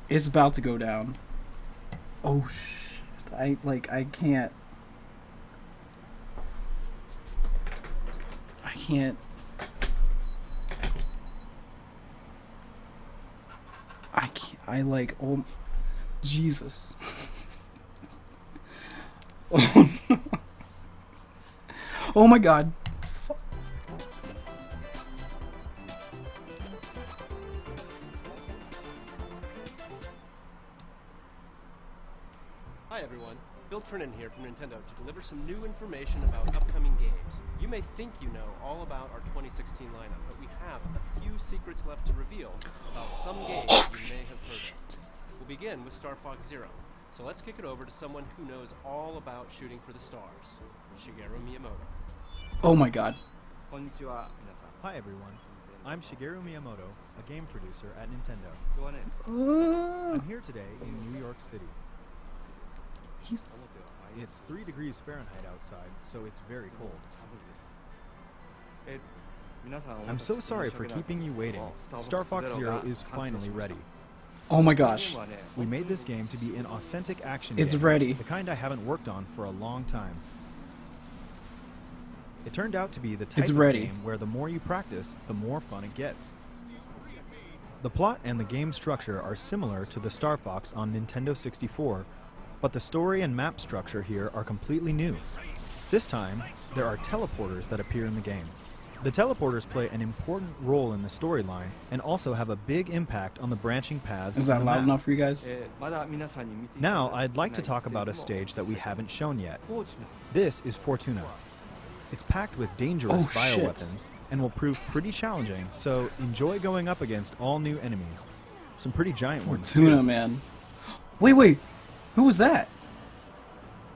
It's about to go down. Oh shit. I can't. I can't. Oh, Jesus. Oh, no. Oh my god. Fuck. Hi everyone, Bill Trinan here from Nintendo to deliver some new information about upcoming games. You may think you know all about our 2016 lineup, but we have a few secrets left to reveal about some games you may have heard of. We'll begin with Star Fox Zero, so let's kick it over to someone who knows all about shooting for the stars, Shigeru Miyamoto. Oh my god. Hi everyone, I'm Shigeru Miyamoto, a game producer at Nintendo. I'm here today in New York City. It's 3 degrees Fahrenheit outside, so it's very cold. I'm so sorry for keeping you waiting. Star Fox Zero is finally ready. Oh my gosh. We made this game to be an authentic action It's game, ready. the kind I haven't worked on for a long time. It turned out to be the type of game where the more you practice, the more fun it gets. The plot and the game structure are similar to the Star Fox on Nintendo 64, but the story and map structure here are completely new. This time, there are teleporters that appear in the game. The teleporters play an important role in the storyline and also have a big impact on the branching paths. Is that loud enough for you guys? Now, I'd like to talk about a stage that we haven't shown yet. This is Fortuna. It's packed with dangerous bioweapons and will prove pretty challenging, so enjoy going up against all new enemies. Some pretty giant ones too. Fortuna, man. Wait. Who was that?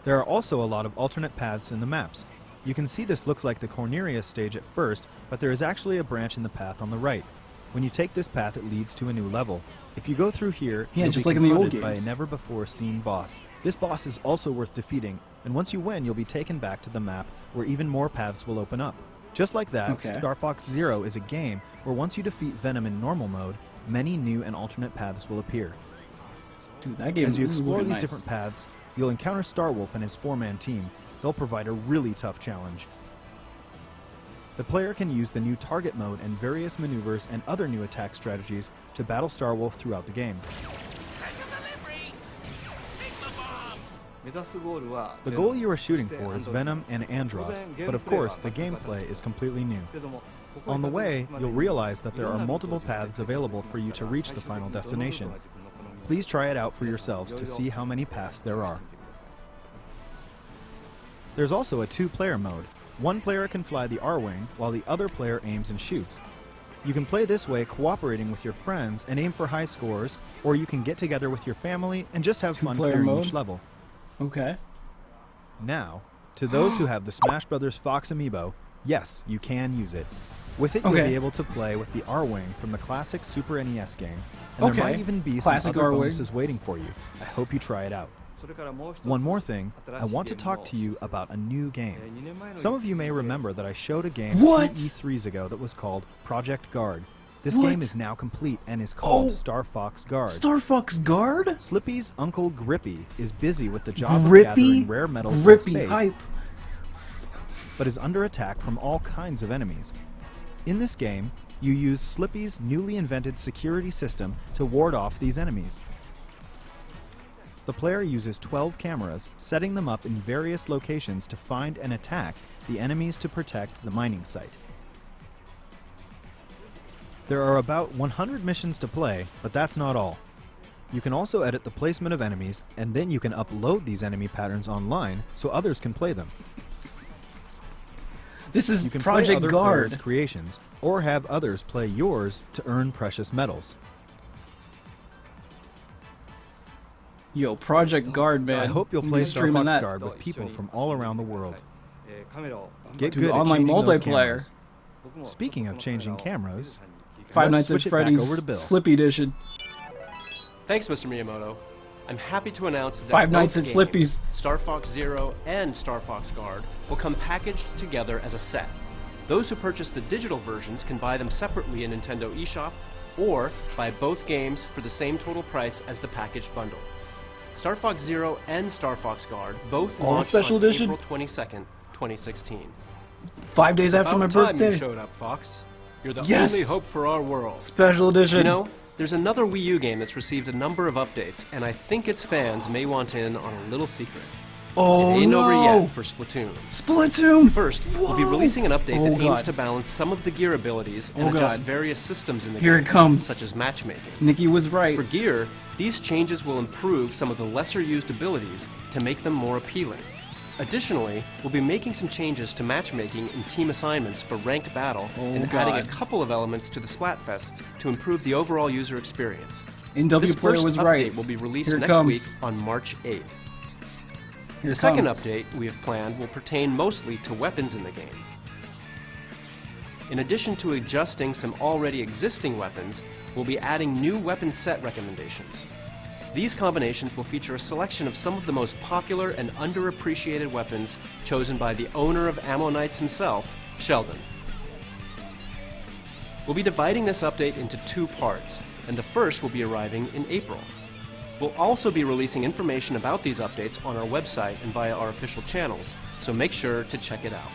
There are also a lot of alternate paths in the maps. You can see this looks like the Cornerius stage at first, but there is actually a branch in the path on the right. When you take this path, it leads to a new level. If you go through here, you'll just be like in the old confronted by a games. never-before-seen boss. This boss is also worth defeating, and once you win, you'll be taken back to the map where even more paths will open up. Just like that, Star Fox Zero is a game where once you defeat Venom in normal mode, many new and alternate paths will appear. Dude, that game As you is explore these nice. different paths, you'll encounter Starwolf and his 4-man team. They'll provide a really tough challenge. The player can use the new target mode and various maneuvers and other new attack strategies to battle Starwolf throughout the game. The goal you are shooting for is Venom and Andross, but of course the gameplay is completely new. On the way, you'll realize that there are multiple paths available for you to reach the final destination. Please try it out for yourselves to see how many paths there are. There's also a 2-player mode. One player can fly the R-Wing, while the other player aims and shoots. You can play this way cooperating with your friends and aim for high scores, or you can get together with your family and just have fun clearing each level. Okay. Now, to those who have the Smash Bros. Fox amiibo, yes, you can use it. With it, you'll be able to play with the R-Wing from the classic Super NES game, and there might even be some other bonuses waiting for you. I hope you try it out. One more thing, I want to talk to you about a new game. Some of you may remember that I showed a game 2 E3s ago that was called Project Guard. This game is now complete and is called Star Fox Guard. Star Fox Guard? Slippy's uncle Grippy is busy with the job of gathering rare metals in space, but is under attack from all kinds of enemies. In this game, you use Slippy's newly invented security system to ward off these enemies. The player uses 12 cameras, setting them up in various locations to find and attack the enemies to protect the mining site. There are about 100 missions to play, but that's not all. You can also edit the placement of enemies, and then you can upload these enemy patterns online so others can play them. This is you can Project play other Guard players' creations, or have others play yours to earn precious metals. Yo, Project Guard, man. I hope you'll play Star Fox Guard with people from all around the world. Get good at online changing those multiplayer. cameras. Speaking of changing cameras, Five let's Nights at switch it back over to Freddy's Bill. Slippy Edition. Thanks, Mr. Miyamoto. I'm happy to announce that Five Nights both at games, Slippy's. Star Fox Zero and Star Fox Guard, will come packaged together as a set. Those who purchase the digital versions can buy them separately in Nintendo eShop, or buy both games for the same total price as the packaged bundle. Star Fox Zero and Star Fox Guard both launched special on edition? April 22nd, 2016. 5 days after my About time birthday. you showed up, Fox. You're the Yes! only hope for our world. Special edition. You know, there's another Wii U game that's received a number of updates, and I think its fans may want in on a little secret. oh It ain't no! over yet for Splatoon. Splatoon. First, we'll be Whoa. releasing an update that Oh, aims God. to balance some of the gear abilities and Oh, adjust God. various systems in the Here game, it comes. such as matchmaking. Nikki was right. For gear, these changes will improve some of the lesser-used abilities to make them more appealing. Additionally, we'll be making some changes to matchmaking and team assignments for ranked battle and adding a God. couple of elements to the Splatfests to improve the overall user experience. NW This player first was update right. will be released Here it next comes. week on March 8th. Here The it second comes. update we have planned will pertain mostly to weapons in the game. In addition to adjusting some already existing weapons, we'll be adding new weapon set recommendations. These combinations will feature a selection of some of the most popular and underappreciated weapons chosen by the owner of Ammo Knights himself, Sheldon. We'll be dividing this update into 2 parts, and the first will be arriving in April. We'll also be releasing information about these updates on our website and via our official channels, so make sure to check it out.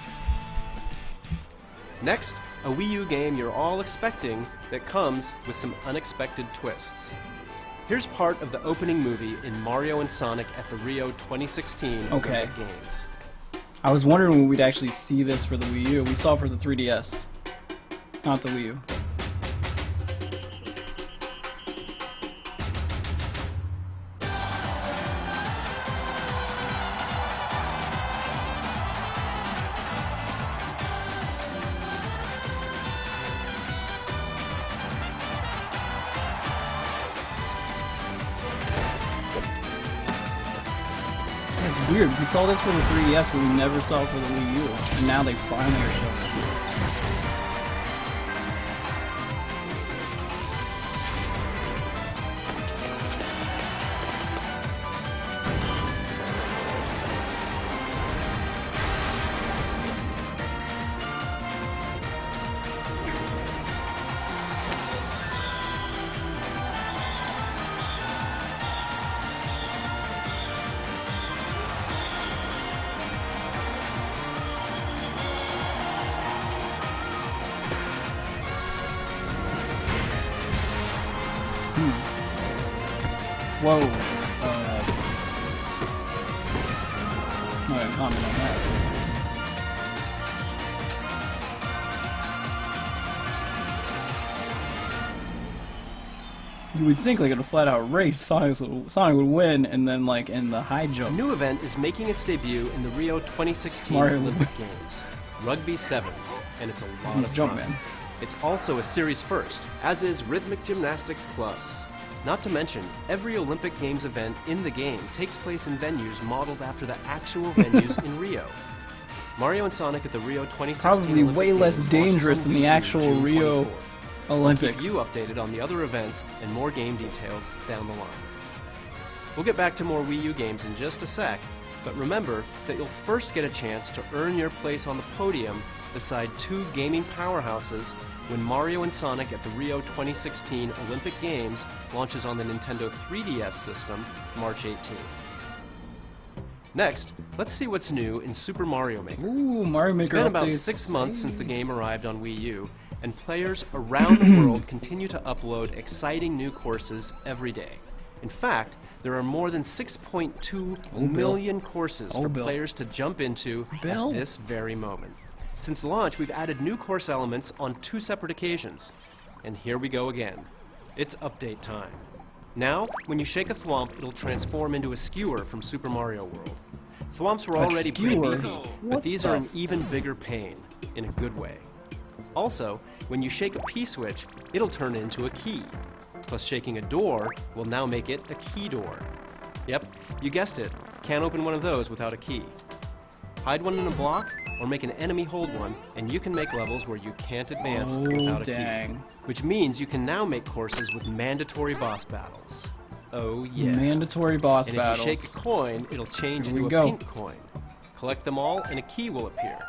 Next, a Wii U game you're all expecting that comes with some unexpected twists. Here's part of the opening movie in Mario and Sonic at the Rio 2016 Okay. Olympic Games. I was wondering when we'd actually see this for the Wii U. We saw it for the 3DS, not the Wii U. It's weird. We saw this for the 3DS, but we never saw it for the Wii U. And now they finally are showing it to us. Whoa. I'm not gonna comment on that. You would think, like, in a flat-out race, Sonic would win, and then, like, in the high A jump. new event is making its debut in the Rio 2016 Mario. Olympic Games, Rugby Sevens, and it's a lot He's of Jumpman. fun. It's also a series first, as is rhythmic gymnastics clubs. Not to mention, every Olympic Games event in the game takes place in venues modeled after the actual venues in Rio. Mario and Sonic at the Rio 2016 Probably Olympic way Games less launches dangerous on than the Wii U actual June Rio 24th. Olympics. Keep you updated on the other events and more game details down the line. We'll get back to more Wii U games in just a sec, but remember that you'll first get a chance to earn your place on the podium beside 2 gaming powerhouses when Mario and Sonic at the Rio 2016 Olympic Games launches on the Nintendo 3DS system March 18. Next, let's see what's new in Super Mario Maker. Ooh, Mario Maker It's been about updates. 6 months since the game arrived on Wii U, and players around the world continue to upload exciting new courses every day. In fact, there are more than 6.2 million courses for Bill. players to jump into Bill. at this very moment. Since launch, we've added new course elements on 2 separate occasions. And here we go again. It's update time. Now, when you shake a thwomp, it'll transform into a skewer from Super Mario World. Thwomps were already pretty skewer? beefy, What but these the are an even bigger pain, in a good way. Also, when you shake a P-switch, it'll turn into a key. Plus shaking a door will now make it a key door. Yep, you guessed it, can't open one of those without a key. Hide one in a block, or make an enemy hold one, and you can make levels where you can't advance without a dang. key. Which means you can now make courses with mandatory boss battles. Oh yeah. Mandatory boss And battles. if you shake a coin, it'll change Here we into a go. pink coin. Collect them all, and a key will appear.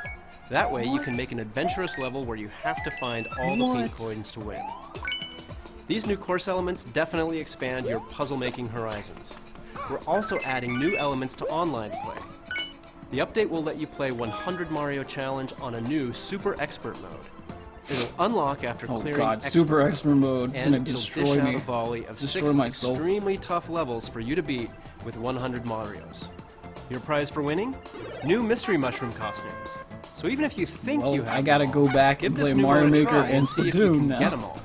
That way, you can make an adventurous level where you have to find all the pink What? coins to win. These new course elements definitely expand your puzzle-making horizons. We're also adding new elements to online play. The update will let you play 100 Mario Challenge on a new Super Expert mode. It'll unlock after clearing Super Expert mode, and it'll dish destroy out me. a volley of Destroy 6 my soul. extremely tough levels for you to beat with 100 Marios. Your prize for winning? New Mystery Mushroom costumes. So even if you think you have I gotta them all, go back give and this play new Mario mode a Maker try and and see if you Splatoon can now. get them all.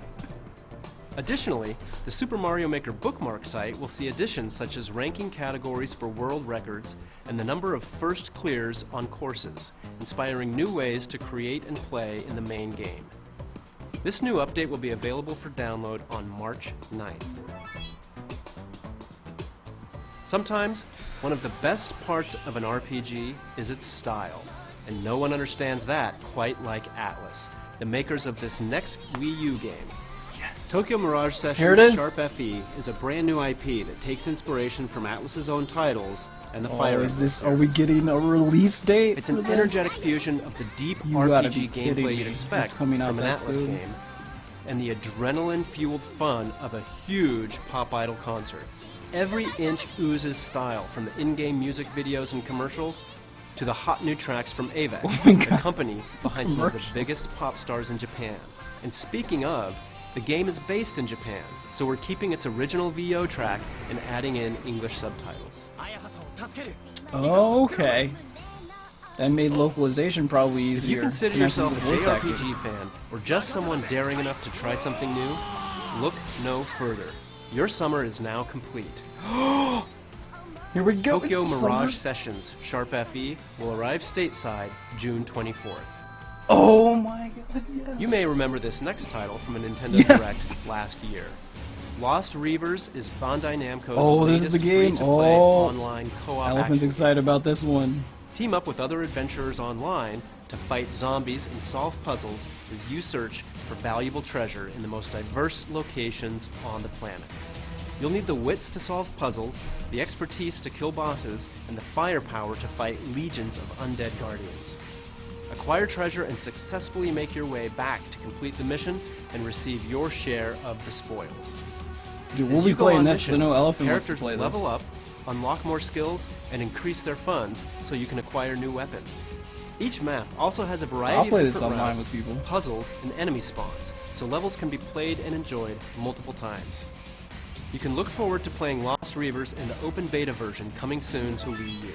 Additionally, the Super Mario Maker bookmark site will see additions such as ranking categories for world records and the number of first clears on courses, inspiring new ways to create and play in the main game. This new update will be available for download on March 9th. Sometimes, one of the best parts of an RPG is its style, and no one understands that quite like Atlas, the makers of this next Wii U game. Tokyo Mirage Here it Sessions is. Sharp FE is a brand new IP that takes inspiration from Atlas's own titles and the Fire Is Emblem this? Are we series. getting a release date? It's an for this? energetic fusion of the deep You gotta be RPG kidding gameplay me. you'd expect It's coming out from an that Atlas soon. game, and the adrenaline-fueled fun of a huge Pop Idol concert. Every inch oozes style, from the in-game music videos and commercials to the hot new tracks from Avex, the company behind some of the biggest pop stars in Japan. And speaking of, the game is based in Japan, so we're keeping its original VO track and adding in English subtitles. Okay. That made localization probably If easier. you consider Connecting yourself with a voice acting. JRPG fan, or just someone daring enough to try something new, look no further. Your summer is now complete. Here we go. Tokyo it's Mirage summer. Sessions Sharp FE will arrive stateside June 24th. Oh my god, yes. You may remember this next title from a Nintendo Yes. Direct last year. Lost Reavers is Bandai Namco's Oh, this latest is the game. free-to-play Oh. online co-op Elephant's action. excited about this one. Team up with other adventurers online to fight zombies and solve puzzles as you search for valuable treasure in the most diverse locations on the planet. You'll need the wits to solve puzzles, the expertise to kill bosses, and the firepower to fight legions of undead guardians. Acquire treasure and successfully make your way back to complete the mission and receive your share of the spoils. Dude, As we'll be you go playing on this. I missions, know Elephant wants to characters play will this. level up, unlock more skills, and increase their funds so you can acquire new weapons. Each map also has a variety I'll of play this different online routes, with people. puzzles, and enemy spawns, so levels can be played and enjoyed multiple times. You can look forward to playing Lost Reavers in the open beta version coming soon to Wii U.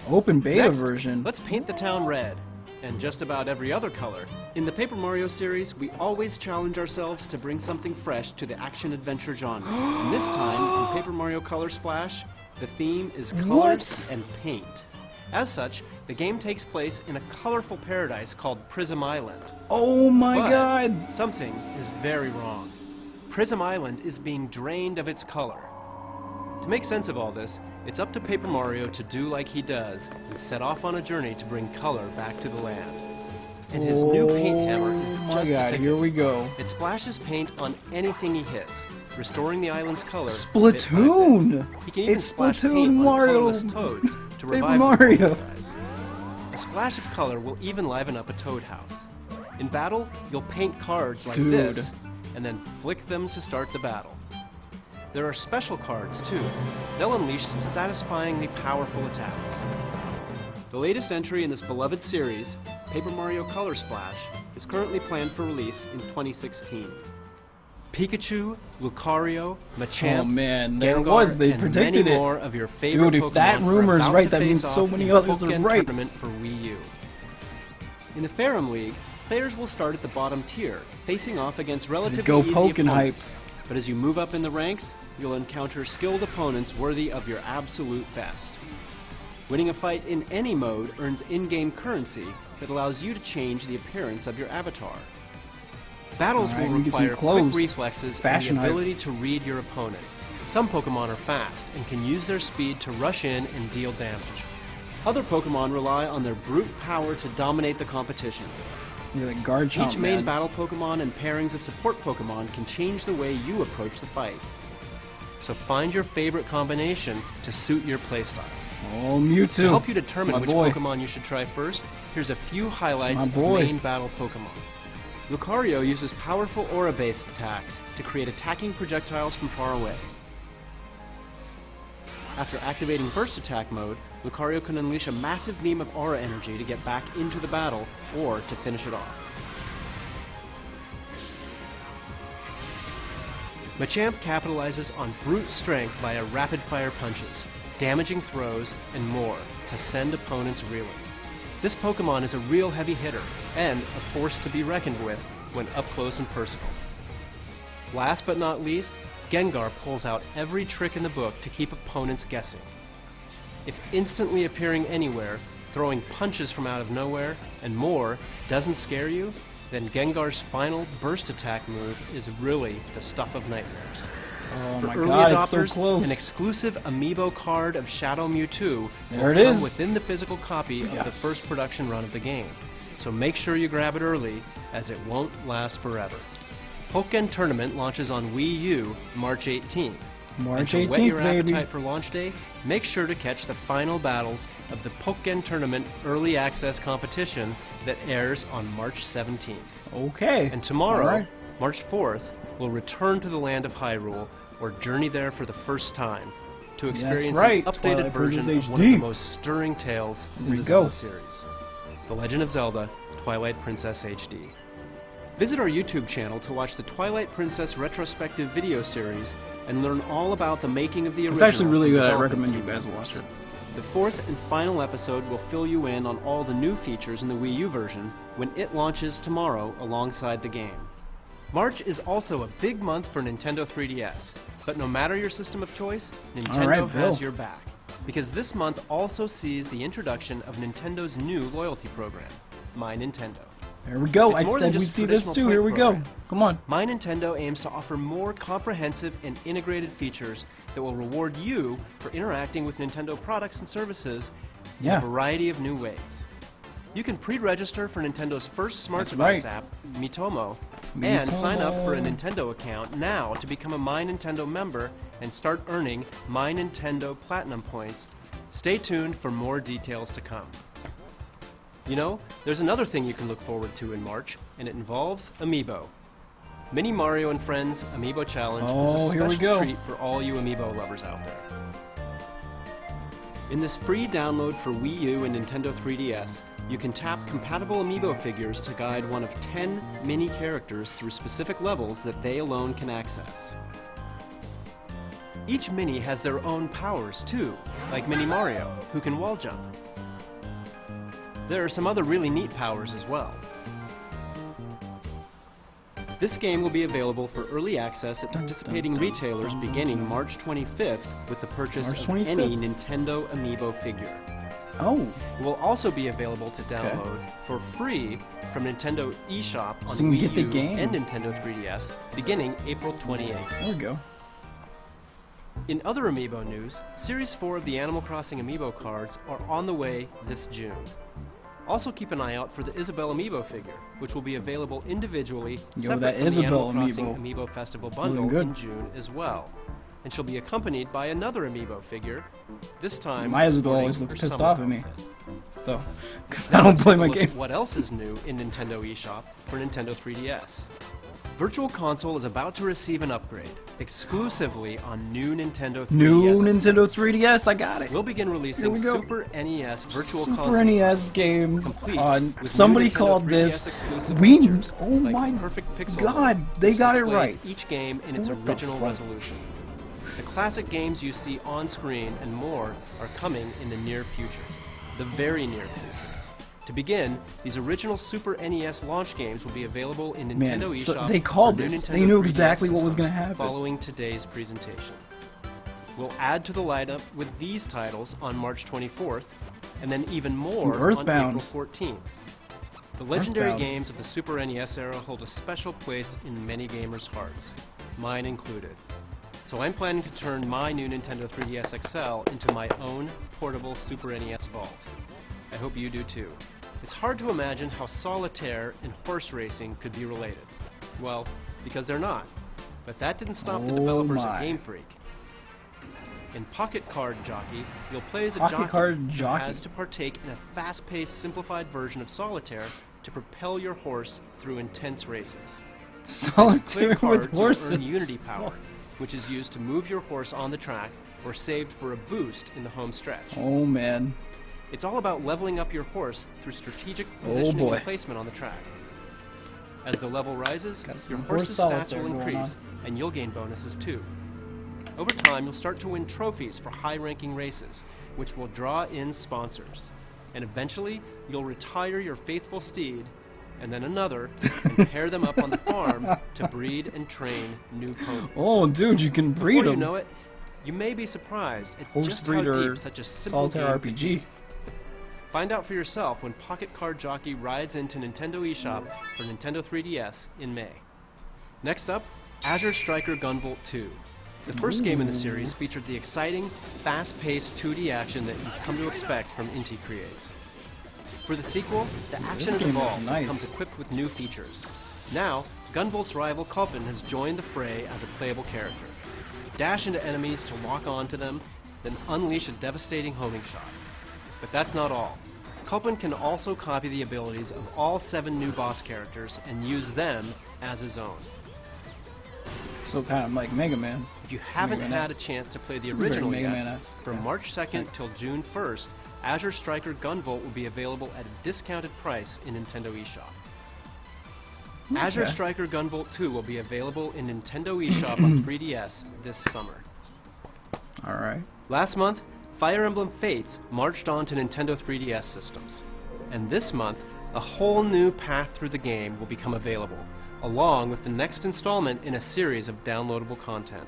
Open beta Next, version. let's paint the town red, and just about every other color. In the Paper Mario series, we always challenge ourselves to bring something fresh to the action-adventure genre. And this time, in Paper Mario Color Splash, the theme is colors and paint. As such, the game takes place in a colorful paradise called Prism Island. Oh my But god. something is very wrong. Prism Island is being drained of its color. To make sense of all this, it's up to Paper Mario to do like he does and set off on a journey to bring color back to the land. And his new paint hammer is Oh my just the god, ticket. here we go. It splashes paint on anything he hits, restoring the island's color. Splatoon! Bit by bit. He can even It's splash Splatoon paint Mario. on colorless toads to Paper revive Mario. the guys. A splash of color will even liven up a toad house. In battle, you'll paint cards like Dude. this, and then flick them to start the battle. There are special cards, too. They'll unleash some satisfyingly powerful attacks. The latest entry in this beloved series, Paper Mario Color Splash, is currently planned for release in 2016. Pikachu, Lucario, Machamp, Oh man, there Gengar, was. They and predicted many it. more of your favorite Dude, if that Pokemon are rumor is about right, to that means face so off many in the others are Pokemon right. Tournament for Wii U. In the Ferrum League, players will start at the bottom tier, facing off against relatively Go easy Pokken opponents. hype. But as you move up in the ranks, you'll encounter skilled opponents worthy of your absolute best. Winning a fight in any mode earns in-game currency that allows you to change the appearance of your avatar. Battles Alright, will you can see require clothes. quick reflexes Fashion and the hype. ability to read your opponent. Some Pokemon are fast and can use their speed to rush in and deal damage. Other Pokemon rely on their brute power to dominate the competition. You're like guard chomp, Each main man. battle Pokemon and pairings of support Pokemon can change the way you approach the fight. So find your favorite combination to suit your playstyle. Oh, Mewtwo. To help you determine My which boy. Pokemon you should try first, here's a few highlights My of boy. main battle Pokemon. Lucario uses powerful aura-based attacks to create attacking projectiles from far away. After activating burst attack mode, Lucario can unleash a massive beam of aura energy to get back into the battle or to finish it off. Machamp capitalizes on brute strength via rapid-fire punches, damaging throws, and more to send opponents reeling. This Pokemon is a real heavy hitter and a force to be reckoned with when up close and personal. Last but not least, Gengar pulls out every trick in the book to keep opponents guessing. If instantly appearing anywhere, throwing punches from out of nowhere, and more doesn't scare you, then Gengar's final burst attack move is really the stuff of nightmares. Oh For my early god, adopters, it's so close. an exclusive amiibo card of Shadow Mewtwo There will it come is. within the physical copy of the first production run of the game. So make sure you grab it early, as it won't last forever. Pokmon Tournament launches on Wii U March 18th. March And to whet 18th, your baby. appetite for launch day, make sure to catch the final battles of the Pokmon Tournament Early Access competition that airs on March 17th. Okay. And tomorrow, All right. March 4th, we'll return to the land of Hyrule, or journey there for the first time, to experience right, an updated Twilight version Princess of one of the HD. most stirring tales in There the we Zelda go. series, The Legend of Zelda: Twilight Princess HD. Visit our YouTube channel to watch the Twilight Princess retrospective video series and learn all about the making of the original. It's actually really from good. I development recommend you team guys members. watch it. The fourth and final episode will fill you in on all the new features in the Wii U version when it launches tomorrow alongside the game. March is also a big month for Nintendo 3DS, but no matter your system of choice, Nintendo right, Bill. has your back. Because this month also sees the introduction of Nintendo's new loyalty program, My Nintendo. There we go. It's I more said than just we'd see this traditional too. point Here we go. program. Come on. My Nintendo aims to offer more comprehensive and integrated features that will reward you for interacting with Nintendo products and services in Yeah. a variety of new ways. You can pre-register for Nintendo's first smart That's device right. app, Miitomo, and sign up for a Miitomo. Nintendo account now to become a My Nintendo member and start earning My Nintendo Platinum points. Stay tuned for more details to come. You know, there's another thing you can look forward to in March, and it involves Amiibo. Mini Mario and Friends Amiibo Challenge is Oh, a here we special go. treat for all you Amiibo lovers out there. In this free download for Wii U and Nintendo 3DS, you can tap compatible Amiibo figures to guide one of 10 mini characters through specific levels that they alone can access. Each mini has their own powers too, like Mini Mario, who can wall jump. There are some other really neat powers as well. This game will be available for early access at participating retailers beginning March 25th with the purchase March of any 25th. Nintendo Amiibo figure. Oh. It will also be available to download for free from Nintendo eShop on So you can Wii get the U game. and Nintendo 3DS beginning April 28th. There we go. In other Amiibo news, Series 4 of the Animal Crossing Amiibo cards are on the way this June. Also keep an eye out for the Isabelle Amiibo figure, which will be available individually separate that from Isabelle the Animal Crossing Amiibo. Amiibo Festival Looking bundle good. in June as well. And she'll be accompanied by another Amiibo figure, this time My Isabelle sporting always looks her pissed summer off at me. outfit. Though. Because Now I don't let's play take a my look at game. What else is new in Nintendo eShop for Nintendo 3DS? Virtual Console is about to receive an upgrade, exclusively on new Nintendo 3DS. New Nintendo 3DS. I got it. We'll begin releasing Here we go. Super NES Virtual Super Console NES titles, games. complete Somebody with new Nintendo called 3DS this. exclusive We. features, Oh like my perfect pixel God! mode, They which got it displays right. Each game in its What the original fuck? resolution. The classic games you see on screen and more are coming in the near future, the very near future. To begin, these original Super NES launch games will be available in Man, Nintendo so eShop. they called for new this. Nintendo They knew 3DS exactly what was systems gonna happen. Following today's presentation. We'll add to the lineup with these titles on March 24th, and then even more on Earthbound. April 14th. The legendary Earthbound. games of the Super NES era hold a special place in many gamers' hearts, mine included. So I'm planning to turn my new Nintendo 3DS XL into my own portable Super NES vault. I hope you do too. It's hard to imagine how solitaire and horse racing could be related. Well, because they're not. But that didn't stop the Oh developers my. of Game Freak. In Pocket Card Jockey, you'll play as a Pocket jockey Card who Jockey. has to partake in a fast-paced, simplified version of solitaire to propel your horse through intense races. Solitaire Clear with cards, you'll earn horses. Unity power, which is used to move your horse on the track or saved for a boost in the home stretch. Oh man. It's all about leveling up your horse through strategic positioning boy. and placement on the track. As the level rises, Got some your horse horse's stats solitaire will going increase, and you'll gain bonuses too. Over time, you'll start to win trophies for high-ranking races, which will draw in sponsors. And eventually, you'll retire your faithful steed, and then another, and pair them up on the farm to breed and train new ponies. Oh, dude, you can breed Before them. you know it, you may be surprised at Horse just how breeder deep such a simple Solitaire game RPG. Find out for yourself when Pocket Card Jockey rides into Nintendo eShop for Nintendo 3DS in May. Next up, Azure Striker Gunvolt 2. The first game in the series featured the exciting, fast-paced 2D action that you've come to expect from Inti Creates. For the sequel, the action has game looks evolved and nice. comes equipped with new features. Now, Gunvolt's rival Culpin has joined the fray as a playable character. Dash into enemies to lock onto them, then unleash a devastating homing shot. But that's not all. Culpin can also copy the abilities of all 7 new boss characters and use them as his own. So kind of like Mega Man. If you haven't Mega Man had a S. chance to play the It's very original Mega yet, Man-esque, from yes. March 2nd Thanks. till June 1st, Azure Striker Gunvolt will be available at a discounted price in Nintendo eShop. Azure Okay. Striker Gunvolt 2 will be available in Nintendo eShop on 3DS this summer. All right. Last month, Fire Emblem Fates marched on to Nintendo 3DS systems. And this month, a whole new path through the game will become available, along with the next installment in a series of downloadable content.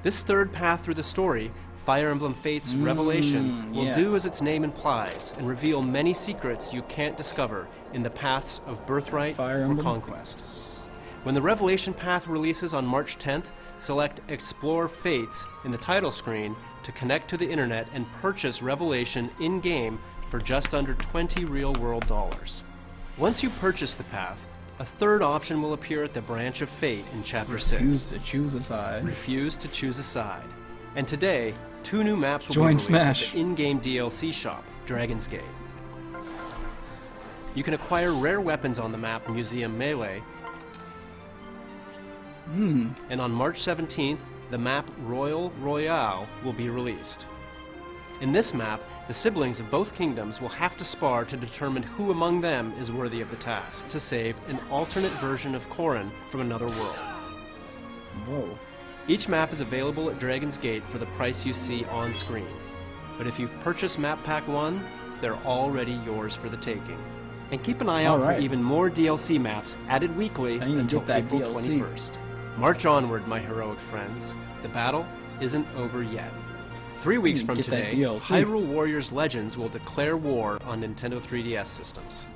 This third path through the story, Fire Emblem Fates Revelation, will yeah. do as its name implies and reveal many secrets you can't discover in the paths of Birthright Fire or Emblem Conquest. When the Revelation path releases on March 10th, select Explore Fates in the title screen to connect to the internet and purchase Revelation in-game for just under 20 real-world dollars. Once you purchase the path, a third option will appear at the Branch of Fate in Chapter 6. Refuse to choose a side. Refuse to choose a side. And today, 2 new maps will Join be released Smash. at the in-game DLC shop, Dragon's Gate. You can acquire rare weapons on the map Museum Melee. And on March 17th, the map Royal Royale will be released. In this map, the siblings of both kingdoms will have to spar to determine who among them is worthy of the task to save an alternate version of Corrin from another world. Whoa. Each map is available at Dragon's Gate for the price you see on screen. But if you've purchased Map Pack 1, they're already yours for the taking. And keep an eye out Alright. for even more DLC maps added weekly I need to until get that April DLC. 21st. March onward, my heroic friends. The battle isn't over yet. 3 weeks need to from get that today, DLC. Hyrule Warriors Legends will declare war on Nintendo 3DS systems.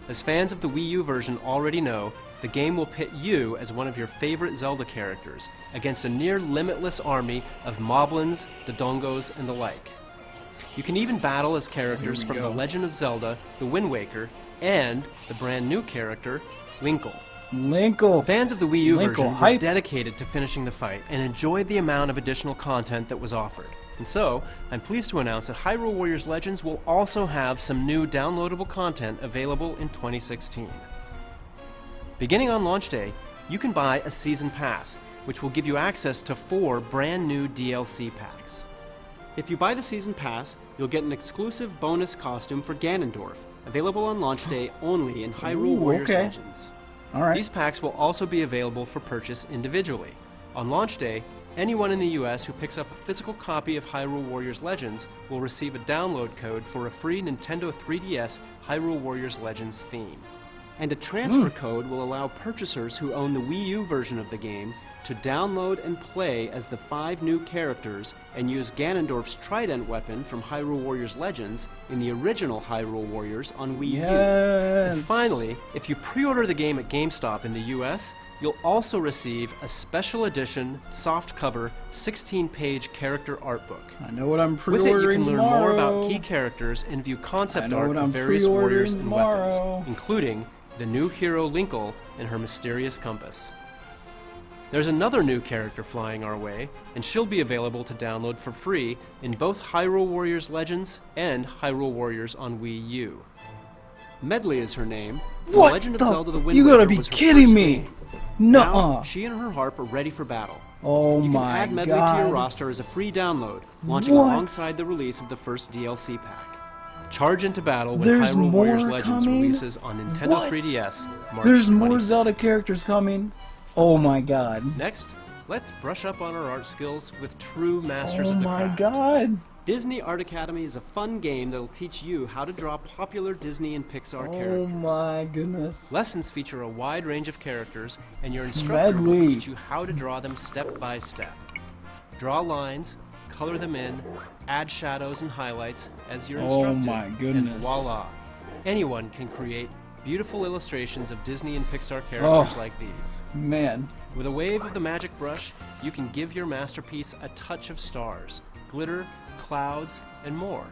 As fans of the Wii U version already know, the game will pit you as one of your favorite Zelda characters against a near-limitless army of Moblins, Dodongos, and the like. You can even battle as characters Here we from go. The Legend of Zelda, The Wind Waker, and the brand new character, Linkle. Linkle. Fans of the Wii U Linkle, version were hype. dedicated to finishing the fight and enjoyed the amount of additional content that was offered. And so, I'm pleased to announce that Hyrule Warriors Legends will also have some new downloadable content available in 2016. Beginning on launch day, you can buy a Season Pass, which will give you access to 4 brand new DLC packs. If you buy the Season Pass, you'll get an exclusive bonus costume for Ganondorf, available on launch day only in Hyrule Ooh, Warriors okay. Legends. All right. These packs will also be available for purchase individually. On launch day, anyone in the US who picks up a physical copy of Hyrule Warriors Legends will receive a download code for a free Nintendo 3DS Hyrule Warriors Legends theme. And a transfer code will allow purchasers who own the Wii U version of the game to download and play as the 5 new characters and use Ganondorf's trident weapon from Hyrule Warriors Legends in the original Hyrule Warriors on Wii U. Yes. And finally, if you pre-order the game at GameStop in the US, you'll also receive a special edition, softcover, 16-page character art book. I know what I'm With it, pre-ordering you can learn tomorrow. more about key characters and view I concept know art what of I'm various pre-ordering warriors and weapons, tomorrow. including the new hero Linkle and her mysterious compass. There's another new character flying our way, and she'll be available to download for free in both Hyrule Warriors Legends and Hyrule Warriors on Wii U. Medley is her name. What The Legend of the Zelda: The Wind You gotta Waker be was her kidding first me. game. Nuh-uh. Now, she and her harp are ready for battle. Oh You can my add Medley to your god. roster as a free download, launching What? alongside the release of the first DLC pack. Charge into battle when There's Hyrule Warriors more Legends coming? releases on Nintendo What? 3DS March There's more 25th. Zelda characters coming. Oh my god. Next, let's brush up on our art skills with true masters Oh of the my craft. god. Disney Art Academy is a fun game that'll teach you how to draw popular Disney and Pixar Oh characters. my goodness. Lessons feature a wide range of characters, and your instructor will Medley. teach you how to draw them step by step. Draw lines, color them in, add shadows and highlights as you're Oh instructed, my goodness. and voila! Anyone can create beautiful illustrations of Disney and Pixar characters Oh. like these. Man. With a wave of the magic brush, you can give your masterpiece a touch of stars, glitter, clouds, and more.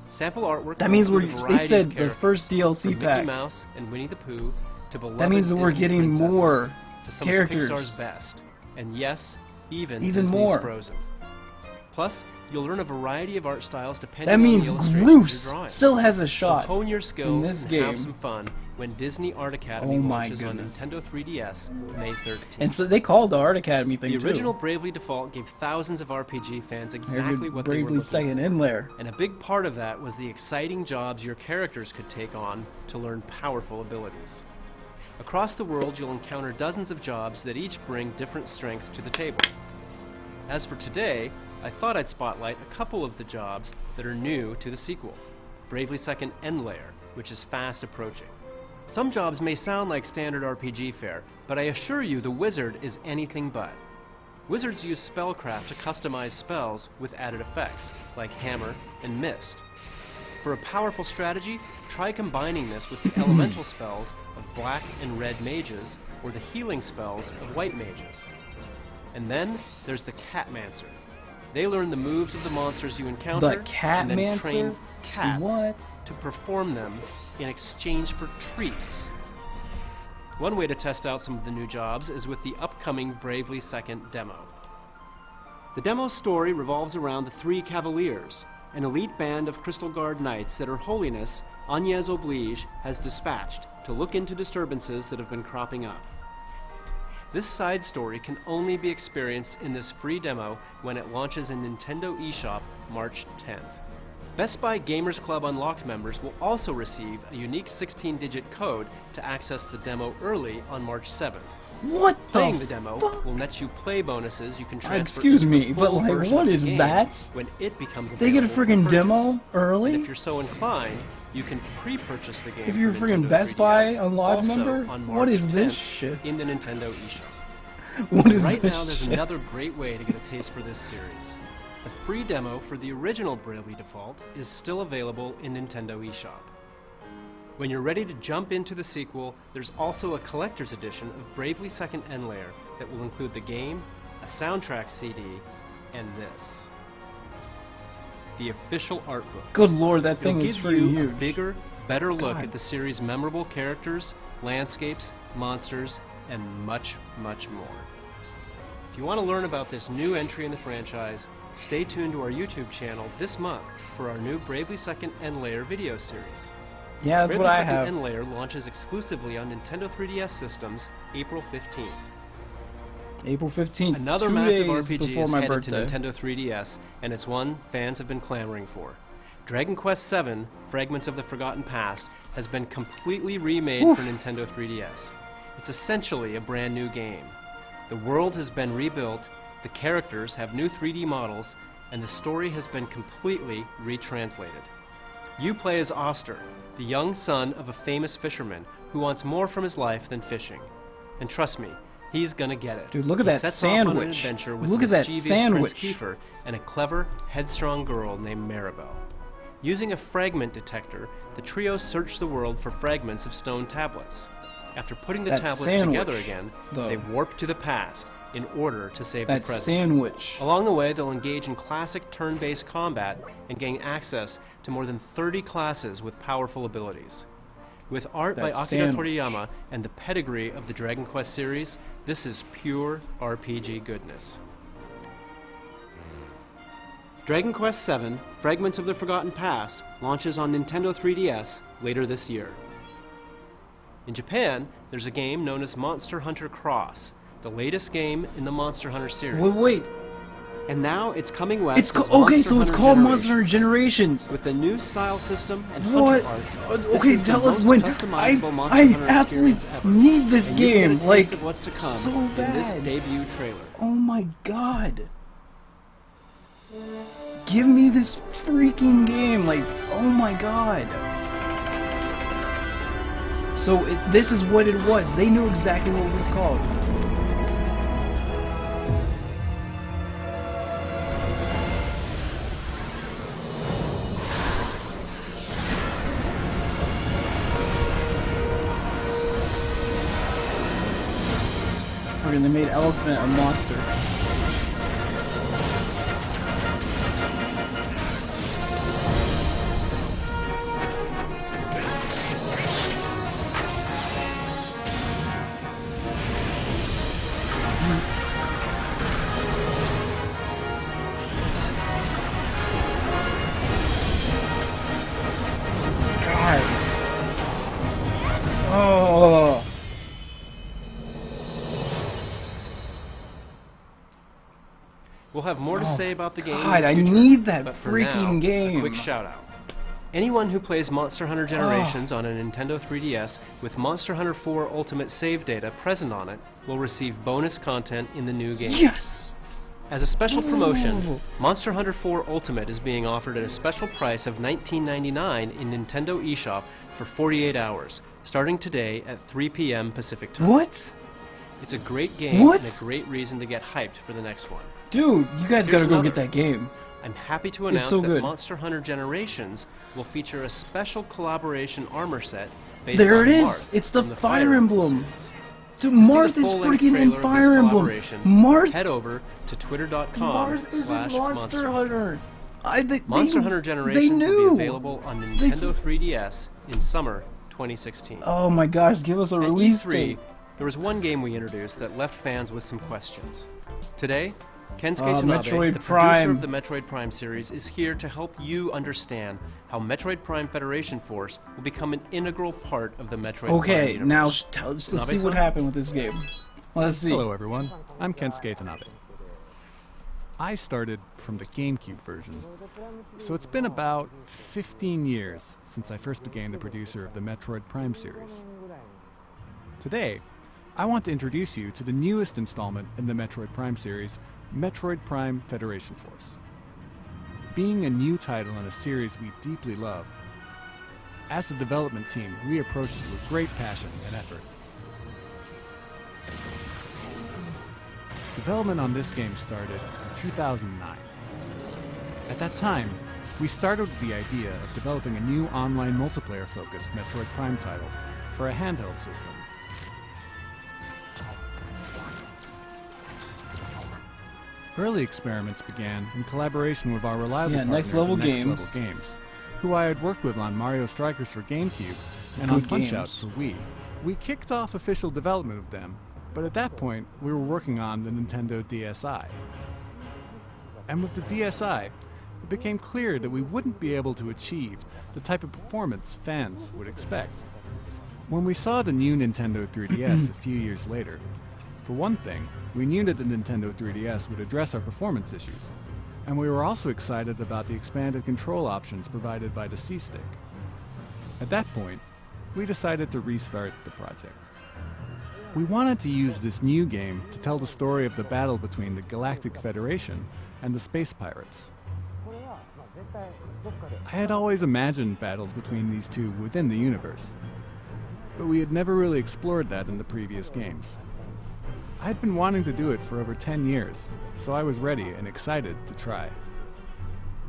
Sample artwork. That will means include a they variety said of the characters, first DLC from Mickey pack. Mouse and Winnie the Pooh to beloved That means that we're Disney getting princesses more to some characters. of Pixar's best, and yes, even Disney's more. Frozen. Plus, you'll learn a variety of art styles depending That on means the illustrations Groose you're drawing. still has a So shot. hone your skills this and game. have some fun when Disney Art Academy Oh my launches on goodness. Nintendo 3DS May 13th. And so they called the Art Academy thing The original too. Bravely Default gave thousands of RPG fans exactly what they were Bravely looking second in there. for. And a big part of that was the exciting jobs your characters could take on to learn powerful abilities. Across the world, you'll encounter dozens of jobs that each bring different strengths to the table. As for today, I thought I'd spotlight a couple of the jobs that are new to the sequel. Bravely Second End Layer, which is fast approaching. Some jobs may sound like standard RPG fare, but I assure you the wizard is anything but. Wizards use spellcraft to customize spells with added effects, like hammer and mist. For a powerful strategy, try combining this with the elemental spells of black and red mages, or the healing spells of white mages. And then there's the Catmancer. They learn the moves of the monsters you encounter The and then Catmancer? train cats What? to perform them in exchange for treats. One way to test out some of the new jobs is with the upcoming Bravely Second demo. The demo's story revolves around the Three Cavaliers, an elite band of Crystal Guard knights that Her Holiness, Agnès Oblige, has dispatched to look into disturbances that have been cropping up. This side story can only be experienced in this free demo when it launches in Nintendo eShop March 10th. Best Buy Gamers Club Unlocked members will also receive a unique 16-digit code to access the demo early on March 7th. What Playing the the demo fuck? will net you play bonuses you can transfer Excuse into the me, full but, like, version what of the is game that? when it becomes They get a available for friggin' purchase. demo early? And if you're so inclined, you can pre-purchase the game If you're a for friggin' Nintendo Best Buy 3DS Unlocked also member? on What March is this 10th shit? in the Nintendo eShop. What is Right this now, there's shit? another great way to get a taste for this series. The free demo for the original Bravely Default is still available in Nintendo eShop. When you're ready to jump into the sequel, there's also a collector's edition of Bravely Second End Layer that will include the game, a soundtrack CD, and this. The official art book. Good lord, that It'll thing is give pretty you huge. a bigger, better look God. at the series' memorable characters, landscapes, monsters, and much, much more. If you want to learn about this new entry in the franchise, stay tuned to our YouTube channel this month for our new Bravely Second End Layer video series. Yeah, that's Bravely what I Second have. End Layer launches exclusively on Nintendo 3DS systems April 15th. April 15th, Another 2 massive days RPG before is my headed birthday. to Nintendo 3DS, and it's one fans have been clamoring for. Dragon Quest VII, Fragments of the Forgotten Past, has been completely remade for Nintendo 3DS. It's essentially a brand new game. The world has been rebuilt, the characters have new 3D models, and the story has been completely retranslated. You play as Oster, the young son of a famous fisherman who wants more from his life than fishing. And trust me, he's gonna get it. Dude, look at He that sets off on an sandwich. adventure with Look at that mischievous sandwich. Prince Kiefer and a clever, headstrong girl named Maribel. Using a fragment detector, the trio search the world for fragments of stone tablets. After putting the That tablets together sandwich, again, though. they warp to the past in order to save the That present. sandwich. Along the way, they'll engage in classic turn-based combat and gain access to more than 30 classes with powerful abilities. With art by That Akira sandwich. Toriyama and the pedigree of the Dragon Quest series, this is pure RPG goodness. Dragon Quest VII, Fragments of the Forgotten Past, launches on Nintendo 3DS later this year. In Japan, there's a game known as Monster Hunter Cross, the latest game in the Monster Hunter series. Wait. And now it's coming west. It's called Monster Hunter Generations. With the new style system and What? hunter arts. Okay, tell us when. I absolutely need this game. Like, what's to come so bad. in this debut trailer. Oh my god. Give me this freaking game. Like, oh my god. So, this is what it was. They knew exactly what it was called. They made Elephant a monster. God. Oh. We'll have more to say about the game. God, in the future, I need that but for freaking now, game. A quick shout out. Anyone who plays Monster Hunter Generations on a Nintendo 3DS with Monster Hunter 4 Ultimate save data present on it will receive bonus content in the new game. Yes! As a special promotion, Monster Hunter 4 Ultimate is being offered at a special price of $19.99 in Nintendo eShop for 48 hours, starting today at 3 p.m. Pacific Time. What? It's a great game and a great reason to get hyped for the next one. Dude, you guys gotta go get that game. I'm happy to announce that Monster Hunter Generations will feature a special collaboration armor set based on Marth. It's the from Fire Emblem. Dude, To see Marth the is full-length freaking in trailer of Fire this Emblem. collaboration, Marth head over to is in twitter.com/Monster Hunter. Monster Hunter Generations will be available on Nintendo 3DS in summer 2016. Oh my gosh, give us a release date. There was one game we introduced that left fans with some questions. Today, Kensuke Tanabe, Metroid the Prime. producer of the Metroid Prime series, is here to help you understand how Metroid Prime Federation Force will become an integral part of the Metroid Prime Okay, universe. now let's see Tanabe-san? what happened with this game. Let's see. Hello everyone, I'm Kensuke Tanabe. I started from the GameCube version, so it's been about 15 years since I first became the producer of the Metroid Prime series. Today, I want to introduce you to the newest installment in the Metroid Prime series, Metroid Prime Federation Force. Being a new title in a series we deeply love, as the development team, we approached it with great passion and effort. Development on this game started in 2009. At that time, we started with the idea of developing a new online multiplayer-focused Metroid Prime title for a handheld system. Early experiments began in collaboration with our reliable partners Next Level at Games. Next Level Games, who I had worked with on Mario Strikers for GameCube and on Punch-Out for Wii. We kicked off official development of them, but at that point we were working on the Nintendo DSi. And with the DSi, it became clear that we wouldn't be able to achieve the type of performance fans would expect. When we saw the new Nintendo 3DS a few years later, for one thing, we knew that the Nintendo 3DS would address our performance issues, and we were also excited about the expanded control options provided by the C-Stick. At that point, we decided to restart the project. We wanted to use this new game to tell the story of the battle between the Galactic Federation and the Space Pirates. I had always imagined battles between these two within the universe, but we had never really explored that in the previous games. I had been wanting to do it for over 10 years, so I was ready and excited to try.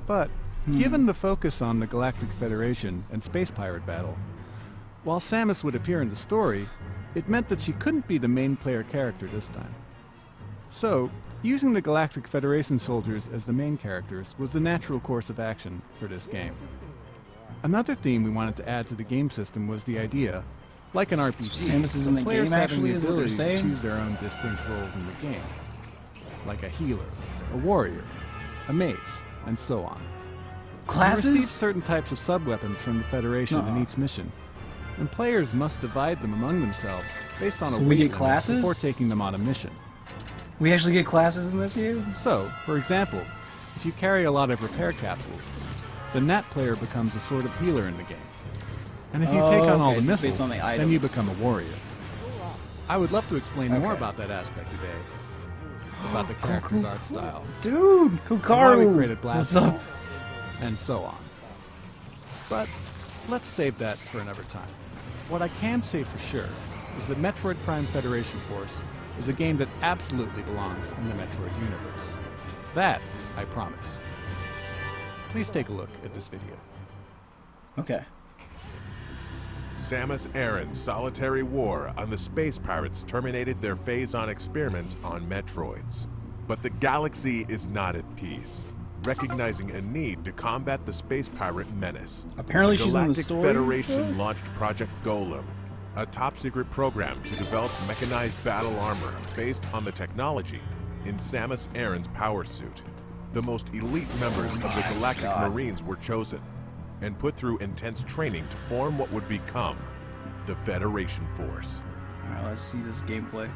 But, given the focus on the Galactic Federation and Space Pirate battle, while Samus would appear in the story, it meant that she couldn't be the main player character this time. So, using the Galactic Federation soldiers as the main characters was the natural course of action for this game. Another theme we wanted to add to the game system was the idea, like an RPG, Samus is in the players game, having actually, the is what they're ability to saying? choose their own distinct roles in the game, like a healer, a warrior, a mage, and so on. We received Classes? certain types of sub-weapons from the Federation in each mission, and players must divide them among themselves based on So a we weight get limit classes? before taking them on a mission. We actually get classes in this game? So, for example, if you carry a lot of repair capsules, the Nat player becomes a sort of healer in the game. And if you take on all okay, the so it's based missiles, on the then you items. become a warrior. I would love to explain more Okay. about that aspect today. About the character's art style. Dude, and why we Kukaru! created What's Blast up? and so on. But let's save that for another time. What I can say for sure is that Metroid Prime Federation Force is a game that absolutely belongs in the Metroid universe. That I promise. Please take a look at this video. Okay. Samus Aran's solitary war on the space pirates terminated their phase-on experiments on Metroids. But the galaxy is not at peace, recognizing a need to combat the space pirate menace. Apparently the she's in the Galactic story. Federation launched Project Golem, a top-secret program to develop mechanized battle armor based on the technology in Samus Aran's power suit. The most elite members of the Galactic Marines were chosen and put through intense training to form what would become the Federation Force. Alright, let's see this gameplay.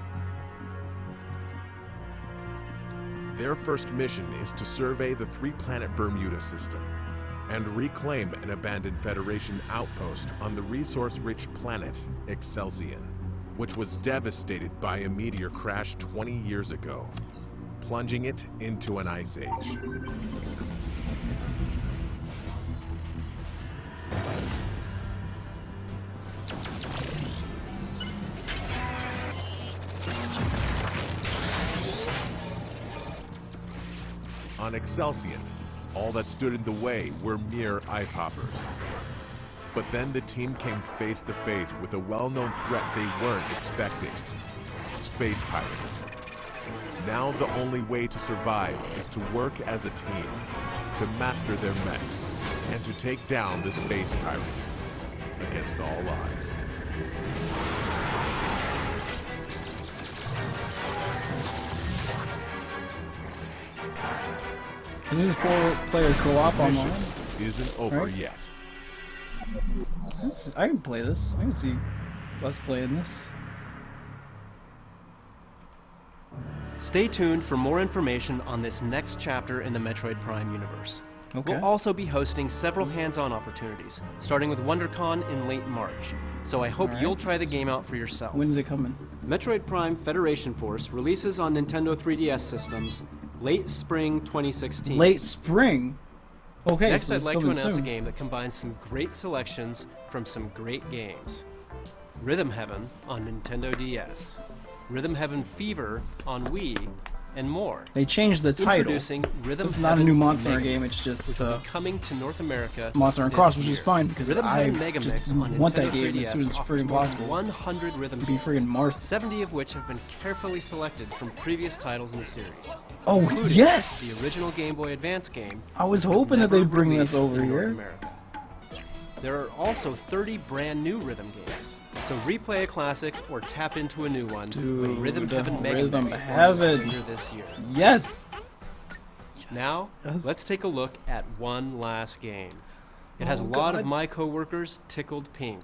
Their first mission is to survey the three-planet Bermuda system and reclaim an abandoned Federation outpost on the resource-rich planet Excelsior, which was devastated by a meteor crash 20 years ago, plunging it into an ice age. On Excelsior, all that stood in the way were mere ice hoppers. But then the team came face to face with a well-known threat they weren't expecting: space pirates. Now the only way to survive is to work as a team, to master their mechs, and to take down the space pirates against all odds. This is 4-player co-op online. Mission isn't over Right. yet. I can play this. I can see us playing this. Stay tuned for more information on this next chapter in the Metroid Prime universe. Okay. We'll also be hosting several hands-on opportunities, starting with WonderCon in late March. So I hope Alright. you'll try the game out for yourself. When's it coming? Metroid Prime Federation Force releases on Nintendo 3DS systems late spring 2016. Late spring. Okay, Next, so I'd it's like to coming announce soon. a game that combines some great selections from some great games. Rhythm Heaven on Nintendo DS, Rhythm Heaven Fever on Wii, and more. They changed the title. Introducing Rhythm It's not a Heaven new Monster Mega game. Mix, It's just which will be coming to North America Monster and this Cross, which year. is fine because Rhythm I Heaven Mega just Mix on want that Nintendo game 3DS as soon as offers friggin' more than possible. 100 rhythm Be games, friggin' Marth. 70 of which have been carefully selected from previous titles in the series. Oh including yes! The original Game Boy Advance game. I was was hoping that never they'd bring this released over in North here. America. There are also 30 brand new rhythm games, so replay a classic or tap into a new one when Rhythm Dude, Heaven Mega Rhythm Mix Heaven. launches later this year. Yes. Now, Yes. let's take a look at one last game. It has Oh, a lot God. of my coworkers tickled pink.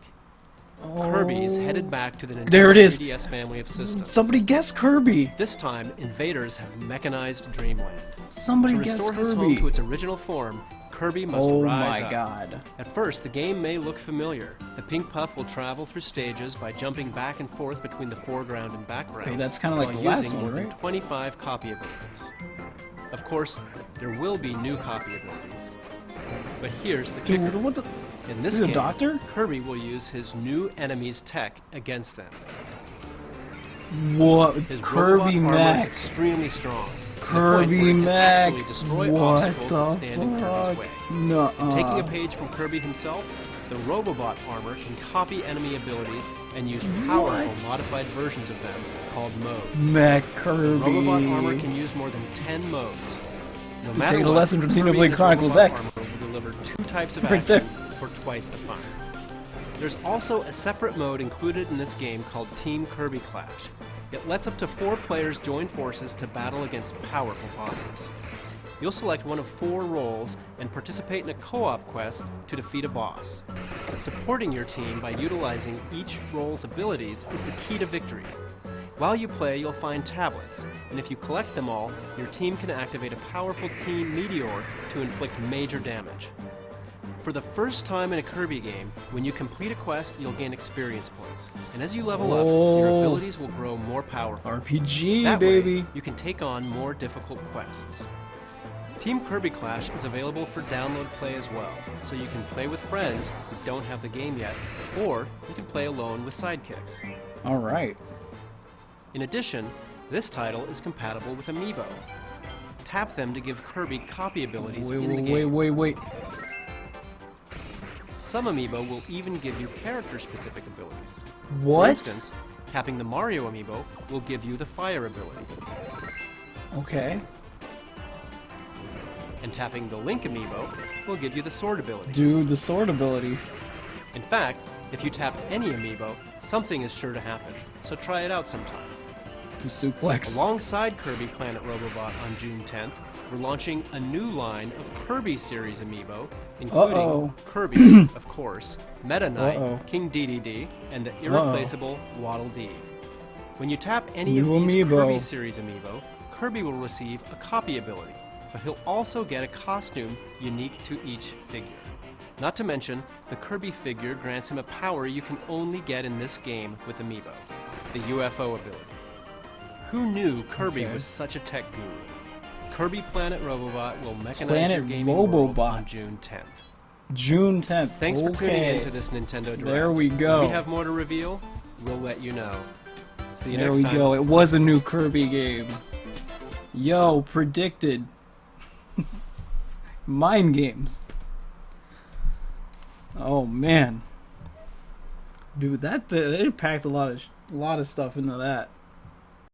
Oh. Kirby's headed back to the Nintendo There it is. 3DS family of systems. Somebody guess Kirby. This time, invaders have mechanized Dreamland. Somebody To guess restore his home to Kirby. its original form, Kirby must Oh rise my up. god. At first, the game may look familiar. The Pink Puff will travel through stages by jumping back and forth between the foreground and background. Okay, that's kinda like while the last using one, more right? than 25 copy abilities. Of course, there will be new copy abilities. But here's the kicker. Dude, what the? In this He's a game, doctor? Kirby will use his new enemy's tech against them. What? His Kirby robot armor is Mac. extremely strong. to the point Kirby where it can Mac. actually destroy What obstacles the that stand in Kirby's fuck? way. Nuh-uh. Taking a page from Kirby himself, the Robobot armor can copy enemy abilities and use powerful What? modified versions of them called modes. Mac The Kirby. Robobot armor can use more than 10 modes. No matter taking a what, lesson from Kirby Xenoblade and his Chronicles Robobot X. armor will deliver 2 types of Right action for twice the fun. There's also a separate mode included in this game called Team Kirby Clash. It lets up to 4 players join forces to battle against powerful bosses. You'll select one of 4 roles and participate in a co-op quest to defeat a boss. Supporting your team by utilizing each role's abilities is the key to victory. While you play, you'll find tablets, and if you collect them all, your team can activate a powerful Team Meteor to inflict major damage. For the first time in a Kirby game, when you complete a quest, you'll gain experience points, and as you level up, your abilities will grow more powerful. RPG, that baby! way, you can take on more difficult quests. Team Kirby Clash is available for download play as well, so you can play with friends who don't have the game yet, or you can play alone with sidekicks. Alright. In addition, this title is compatible with Amiibo. Tap them to give Kirby copy abilities in the game. Wait. Some Amiibo will even give you character-specific abilities. What? For instance, tapping the Mario Amiibo will give you the fire ability. Okay. And tapping the Link Amiibo will give you the sword ability. Dude, the sword ability. In fact, if you tap any Amiibo, something is sure to happen, so try it out sometime. Suplex. Alongside Kirby Planet Robobot on June 10th, we're launching a new line of Kirby series Amiibo, including Kirby, of course, Meta Knight, King DDD, and the irreplaceable Waddle Dee. When you tap any of these Kirby series Amiibo, Kirby will receive a copy ability, but he'll also get a costume unique to each figure. Not to mention, the Kirby figure grants him a power you can only get in this game with Amiibo, the UFO ability. Who knew Kirby was such a tech guru? Kirby Planet Robobot will mechanize your gaming world on June 10th. June 10th. Thanks for tuning in to this Nintendo Direct. There we go. When we have more to reveal, we'll let you know. See you next time. There we go. It was a new Kirby game. Yo, predicted. Mind games. Oh man. Dude, they packed a lot of stuff into that.